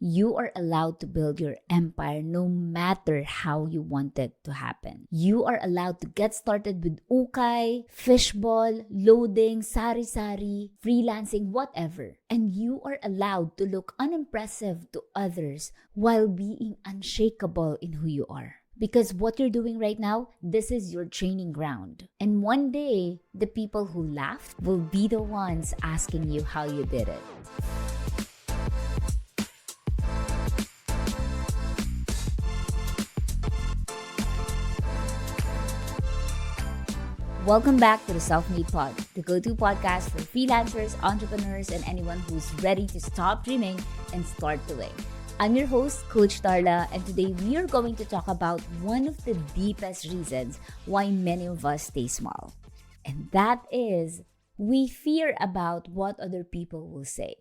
You are allowed to build your empire no matter how you want it to happen. You are allowed to get started with ukay, fishball, loading, sari-sari, freelancing, whatever. And you are allowed to look unimpressive to others while being unshakable in who you are. Because what you're doing right now, this is your training ground. And one day, the people who laughed will be the ones asking you how you did it. Welcome back to the Self-Made Pod, the go-to podcast for freelancers, entrepreneurs, and anyone who's ready to stop dreaming and start doing. I'm your host, Coach Darla, and today we are going to talk about one of the deepest reasons why many of us stay small. And that is, we fear about what other people will say.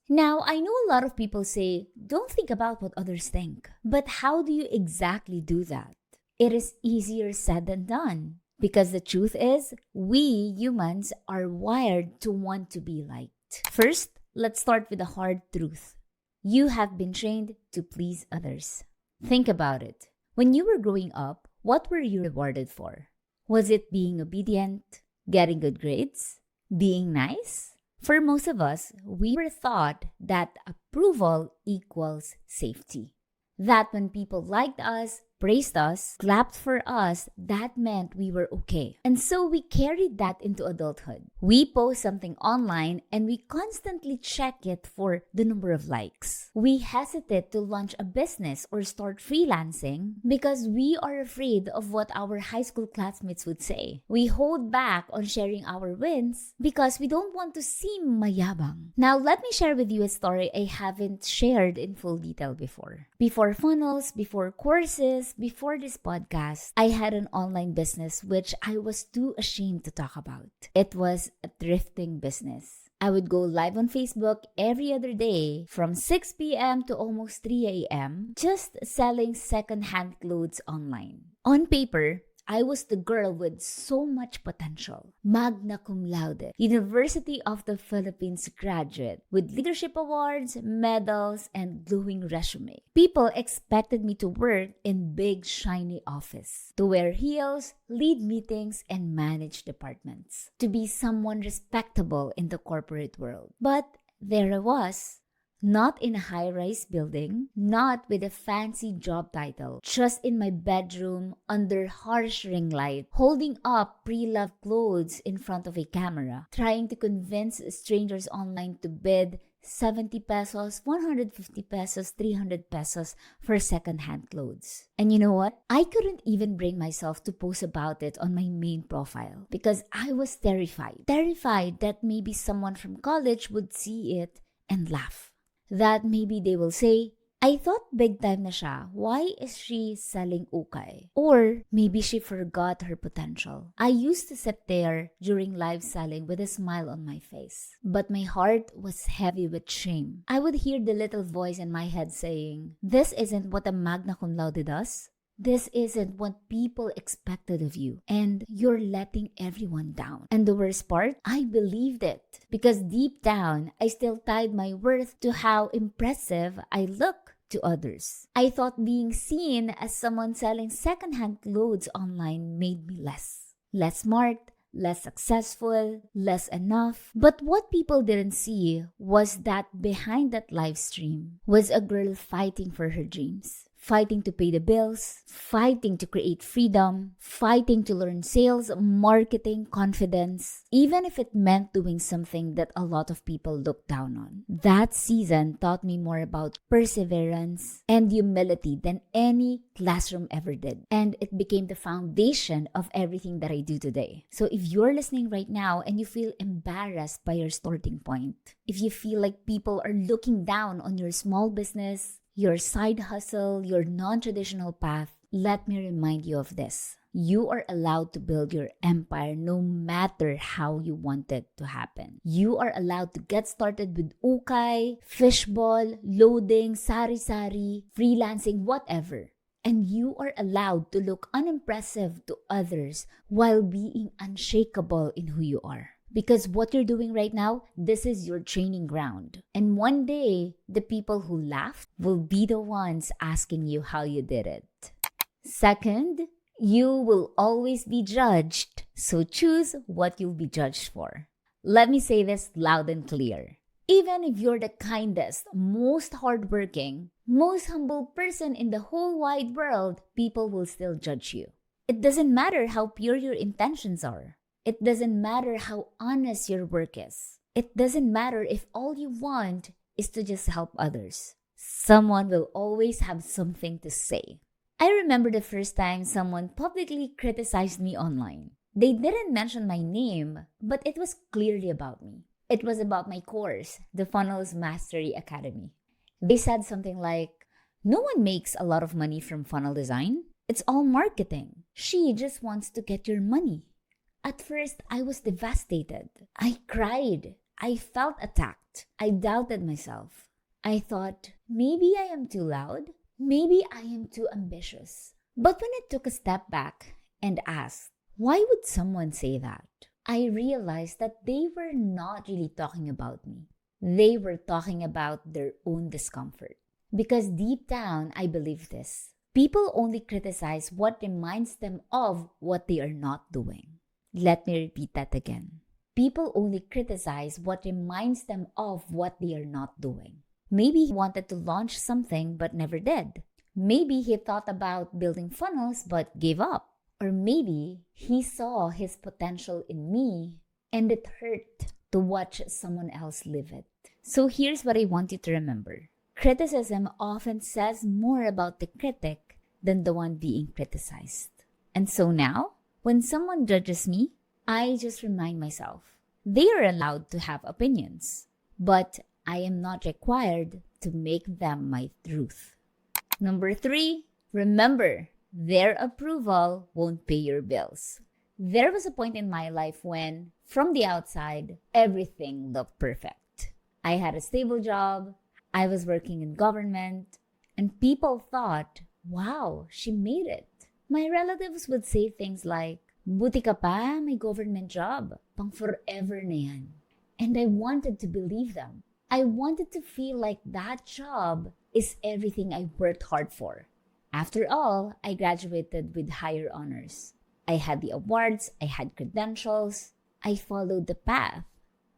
Now, I know a lot of people say, don't think about what others think. But how do you exactly do that? It is easier said than done. Because the truth is, we humans are wired to want to be liked. First, let's start with the hard truth. You have been trained to please others. Think about it. When you were growing up, what were you rewarded for? Was it being obedient, getting good grades, being nice? For most of us, we were taught that approval equals safety. That when people liked us, praised us, clapped for us, that meant we were okay. And so we carried that into adulthood. We post something online and we constantly check it for the number of likes. We hesitate to launch a business or start freelancing because we are afraid of what our high school classmates would say. We hold back on sharing our wins because we don't want to seem mayabang. Now, let me share with you a story I haven't shared in full detail before. Before funnels, before courses, before this podcast, I had an online business which I was too ashamed to talk about. It was a thrifting business. I would go live on Facebook every other day from 6 p.m. to almost 3 a.m. just selling second-hand clothes online. On paper, I was the girl with so much potential. Magna cum laude, University of the Philippines graduate with leadership awards, medals, and glowing resume. People expected me to work in big shiny office, to wear heels, lead meetings, and manage departments, to be someone respectable in the corporate world. But there I was. Not in a high-rise building, not with a fancy job title, just in my bedroom under harsh ring light, holding up pre-loved clothes in front of a camera, trying to convince strangers online to bid 70 pesos, 150 pesos, 300 pesos for second-hand clothes. And you know what? I couldn't even bring myself to post about it on my main profile because I was terrified. Terrified that maybe someone from college would see it and laugh. That maybe they will say, I thought big time na siya. Why is she selling ukay? Or maybe she forgot her potential. I used to sit there during live selling with a smile on my face. But my heart was heavy with shame. I would hear the little voice in my head saying, this isn't what a magna cum laude does. This isn't what people expected of you, and you're letting everyone down. And the worst part, I believed it because deep down, I still tied my worth to how impressive I look to others. I thought being seen as someone selling secondhand clothes online made me less smart, less successful, less enough. But what people didn't see was that behind that live stream was a girl fighting for her dreams. Fighting to pay the bills, fighting to create freedom, fighting to learn sales, marketing, confidence, even if it meant doing something that a lot of people look down on. That season taught me more about perseverance and humility than any classroom ever did. And it became the foundation of everything that I do today. So if you're listening right now and you feel embarrassed by your starting point, if you feel like people are looking down on your small business, your side hustle, your non-traditional path, let me remind you of this. You are allowed to build your empire no matter how you want it to happen. You are allowed to get started with ukay, fishball, loading, sari-sari, freelancing, whatever. And you are allowed to look unimpressive to others while being unshakable in who you are. Because what you're doing right now, this is your training ground. And one day, the people who laughed will be the ones asking you how you did it. Second, you will always be judged, so choose what you'll be judged for. Let me say this loud and clear. Even if you're the kindest, most hardworking, most humble person in the whole wide world, people will still judge you. It doesn't matter how pure your intentions are. It doesn't matter how honest your work is. It doesn't matter if all you want is to just help others. Someone will always have something to say. I remember the first time someone publicly criticized me online. They didn't mention my name, but it was clearly about me. It was about my course, the Funnels Mastery Academy. They said something like, "No one makes a lot of money from funnel design. It's all marketing. She just wants to get your money." At first, I was devastated. I cried. I felt attacked. I doubted myself. I thought, maybe I am too loud. Maybe I am too ambitious. But when I took a step back and asked, why would someone say that? I realized that they were not really talking about me. They were talking about their own discomfort. Because deep down, I believe this. People only criticize what reminds them of what they are not doing. Let me repeat that again. People only criticize what reminds them of what they are not doing. Maybe he wanted to launch something but never did. Maybe he thought about building funnels but gave up. Or maybe he saw his potential in me and it hurt to watch someone else live it. So here's what I want you to remember. Criticism often says more about the critic than the one being criticized. And so now, when someone judges me, I just remind myself, they are allowed to have opinions, but I am not required to make them my truth. Number 3, remember, their approval won't pay your bills. There was a point in my life when, from the outside, everything looked perfect. I had a stable job, I was working in government, and people thought, wow, she made it. My relatives would say things like, buti ka pa, may government job, pang forever na yan. And I wanted to believe them. I wanted to feel like that job is everything I worked hard for. After all, I graduated with higher honors. I had the awards, I had credentials, I followed the path.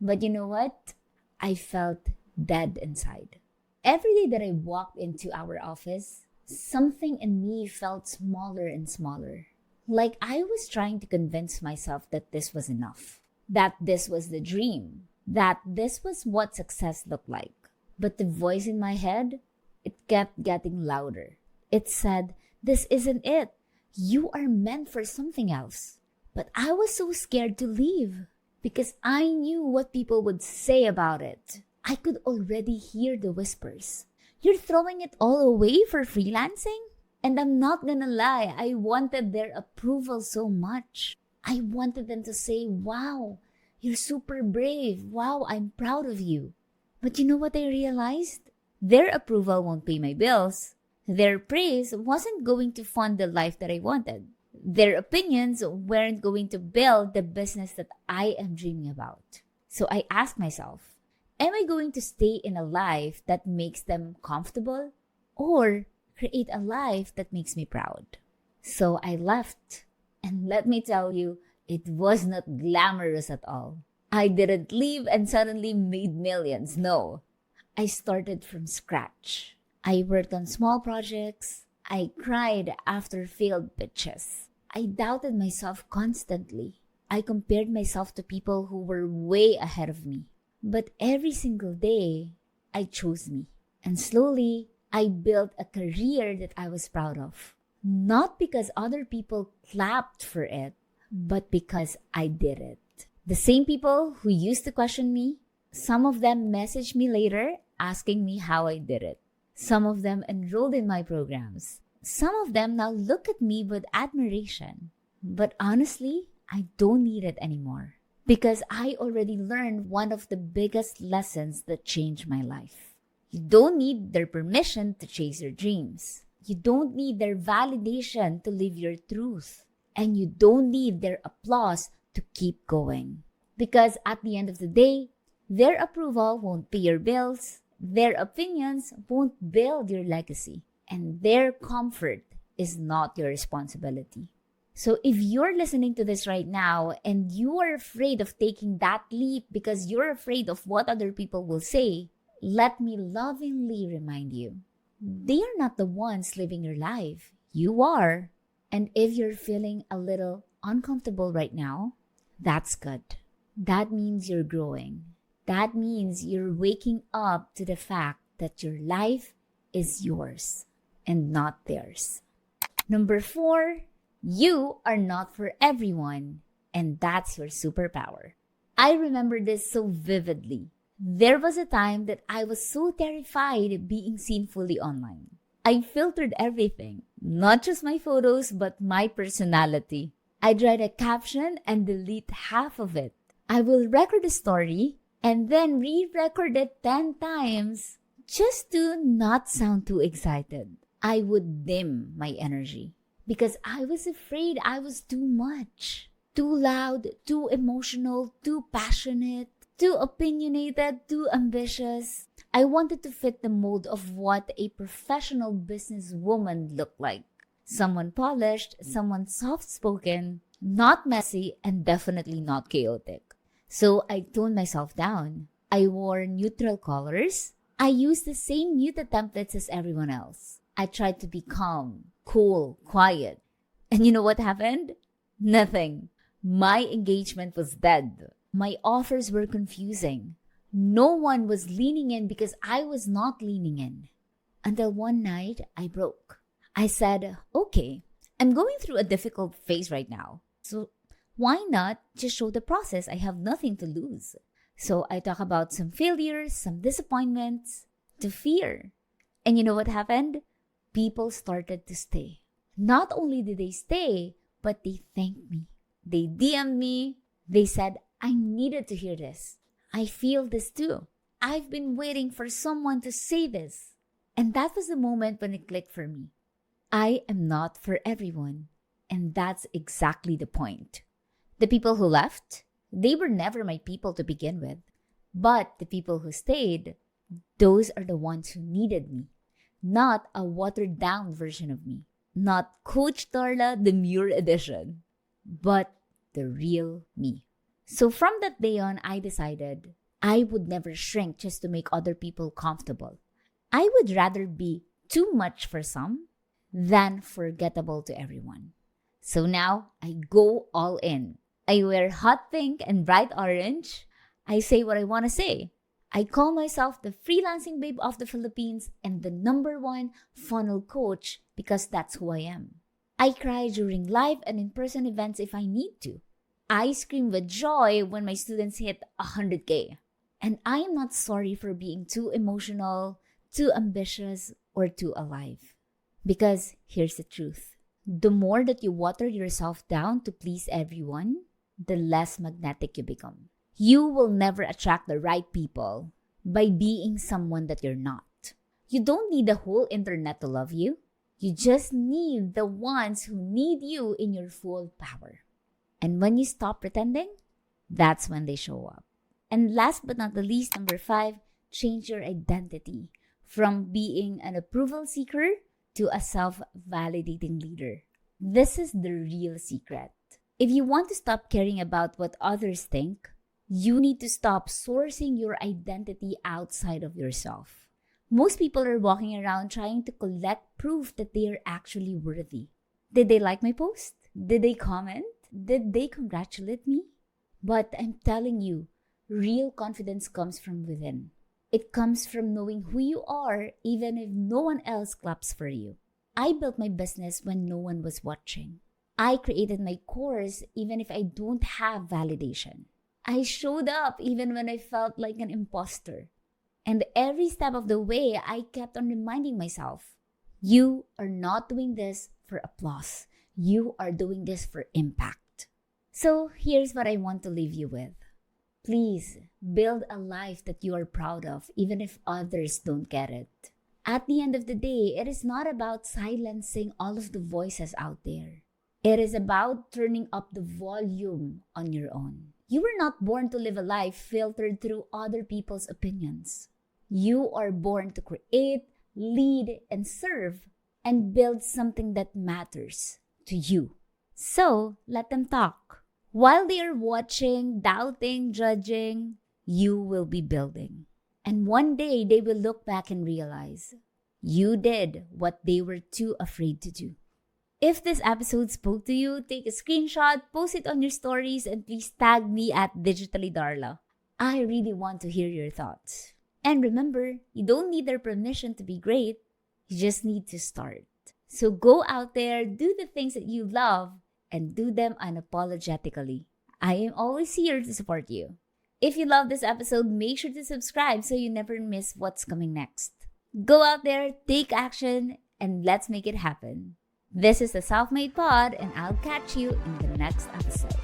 But you know what? I felt dead inside. Every day that I walked into our office, something in me felt smaller and smaller. Like I was trying to convince myself that this was enough, that this was the dream, that this was what success looked like. But the voice in my head, it kept getting louder. It said, this isn't it. You are meant for something else. But I was so scared to leave because I knew what people would say about it. I could already hear the whispers. You're throwing it all away for freelancing? And I'm not gonna lie, I wanted their approval so much. I wanted them to say, wow, you're super brave. Wow, I'm proud of you. But you know what I realized? Their approval won't pay my bills. Their praise wasn't going to fund the life that I wanted. Their opinions weren't going to build the business that I am dreaming about. So I asked myself, am I going to stay in a life that makes them comfortable or create a life that makes me proud? So I left. And let me tell you, it was not glamorous at all. I didn't leave and suddenly made millions. No, I started from scratch. I worked on small projects. I cried after failed pitches. I doubted myself constantly. I compared myself to people who were way ahead of me. But every single day, I chose me. And slowly, I built a career that I was proud of. Not because other people clapped for it, but because I did it. The same people who used to question me, some of them messaged me later asking me how I did it. Some of them enrolled in my programs. Some of them now look at me with admiration. But honestly, I don't need it anymore because I already learned one of the biggest lessons that changed my life. You don't need their permission to chase your dreams. You don't need their validation to live your truth. And you don't need their applause to keep going. Because at the end of the day, their approval won't pay your bills, their opinions won't build your legacy, and their comfort is not your responsibility. So if you're listening to this right now and you are afraid of taking that leap because you're afraid of what other people will say, let me lovingly remind you, they are not the ones living your life. You are. And if you're feeling a little uncomfortable right now, that's good. That means you're growing. That means you're waking up to the fact that your life is yours and not theirs. Number 4, you are not for everyone, and that's your superpower. I remember this so vividly. There was a time that I was so terrified of being seen fully online. I filtered everything, not just my photos, but my personality. I'd write a caption and delete half of it. I will record a story and then re-record it 10 times just to not sound too excited. I would dim my energy because I was afraid I was too much. Too loud, too emotional, too passionate, too opinionated, too ambitious. I wanted to fit the mold of what a professional businesswoman looked like. Someone polished, someone soft-spoken, not messy, and definitely not chaotic. So I toned myself down. I wore neutral colors. I used the same muted templates as everyone else. I tried to be calm, cool, quiet. And you know what happened? Nothing. My engagement was dead. My offers were confusing. No one was leaning in because I was not leaning in. Until one night, I broke. I said, okay, I'm going through a difficult phase right now. So why not just show the process? I have nothing to lose. So I talk about some failures, some disappointments, to fear. And you know what happened? People started to stay. Not only did they stay, but they thanked me. They DM'd me. They said, I needed to hear this. I feel this too. I've been waiting for someone to say this. And that was the moment when it clicked for me. I am not for everyone. And that's exactly the point. The people who left, they were never my people to begin with. But the people who stayed, those are the ones who needed me. Not a watered down version of me. Not Coach Darla Demure edition. But the real me. So from that day on, I decided I would never shrink just to make other people comfortable. I would rather be too much for some than forgettable to everyone. So now I go all in. I wear hot pink and bright orange. I say what I want to say. I call myself the freelancing babe of the Philippines and the #1 funnel coach because that's who I am. I cry during live and in-person events if I need to. I scream with joy when my students hit 100K. And I am not sorry for being too emotional, too ambitious, or too alive. Because here's the truth. The more that you water yourself down to please everyone, the less magnetic you become. You will never attract the right people by being someone that you're not. You don't need the whole internet to love you. You just need the ones who need you in your full power. And when you stop pretending, that's when they show up. And last but not the least, number 5, change your identity from being an approval seeker to a self-validating leader. This is the real secret. If you want to stop caring about what others think, you need to stop sourcing your identity outside of yourself. Most people are walking around trying to collect proof that they are actually worthy. Did they like my post? Did they comment? Did they congratulate me? But I'm telling you, real confidence comes from within. It comes from knowing who you are even if no one else claps for you. I built my business when no one was watching. I created my course even if I don't have validation. I showed up even when I felt like an imposter. And every step of the way, I kept on reminding myself, you are not doing this for applause. You are doing this for impact. So here's what I want to leave you with. Please build a life that you are proud of, even if others don't get it. At the end of the day, it is not about silencing all of the voices out there. It is about turning up the volume on your own. You were not born to live a life filtered through other people's opinions. You are born to create, lead, and serve, and build something that matters to you. So, let them talk. While they are watching, doubting, judging, you will be building. And one day, they will look back and realize you did what they were too afraid to do. If this episode spoke to you, take a screenshot, post it on your stories, and please tag me at Digitally Darla. I really want to hear your thoughts. And remember, you don't need their permission to be great. You just need to start. So go out there, do the things that you love, and do them unapologetically. I am always here to support you. If you love this episode, make sure to subscribe so you never miss what's coming next. Go out there, take action, and let's make it happen. This is the Self-Made Pod, and I'll catch you in the next episode.